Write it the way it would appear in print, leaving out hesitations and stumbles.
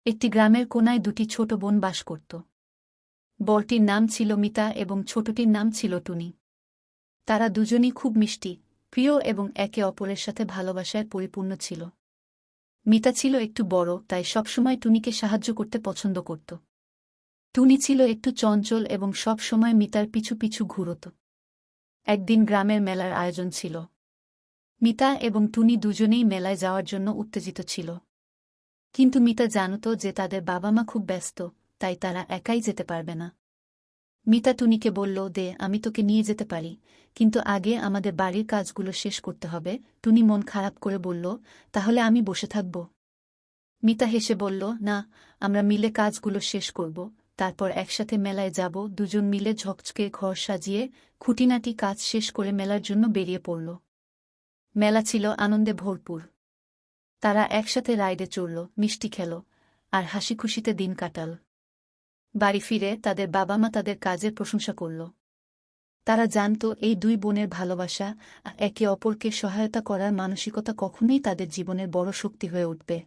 একটি গ্রামের কোনায় দুটি ছোট বোন বাস করত। বড়টির নাম ছিল মিতা এবং ছোটটির নাম ছিল টুনি। তারা দুজনই খুব মিষ্টি, প্রিয় এবং একে অপরের সাথে ভালোবাসায় পরিপূর্ণ ছিল। মিতা ছিল একটু বড়, তাই সবসময় টুনিকে সাহায্য করতে পছন্দ করত। টুনি ছিল একটু চঞ্চল এবং সব সময় মিতার পিছু পিছু ঘুরত। একদিন গ্রামের মেলার আয়োজন ছিল। মিতা এবং টুনি দুজনেই মেলায় যাওয়ার জন্য উত্তেজিত ছিল। কিন্তু মিতা জানত যে তাদের বাবা মা খুব ব্যস্ত, তাই তারা একাই যেতে পারবে না। মিতা টুনিকে বলল, দে, আমি তোকে নিয়ে যেতে পারি, কিন্তু আগে আমাদের বাড়ির কাজগুলো শেষ করতে হবে। টুনি মন খারাপ করে বলল, তাহলে আমি বসে থাকব? মিতা হেসে বলল, না, আমরা মিলে কাজগুলো শেষ করব, তারপর একসাথে মেলায় যাব। দুজন মিলে ঝকঝকে ঘর সাজিয়ে খুঁটিনাটি কাজ শেষ করে মেলার জন্য বেরিয়ে পড়ল। মেলা ছিল আনন্দে ভরপুর। তারা একসাথে রাইডে চড়ল, মিষ্টি খেল, আর হাসিখুশিতে দিন কাটাল। বাড়ি ফিরে তাদের বাবা মা তাদের কাজের প্রশংসা করল। তারা জানত এই দুই বোনের ভালোবাসা আর একে অপরকে সহায়তা করার মানসিকতা কখনোই তাদের জীবনের বড় শক্তি হয়ে উঠবে।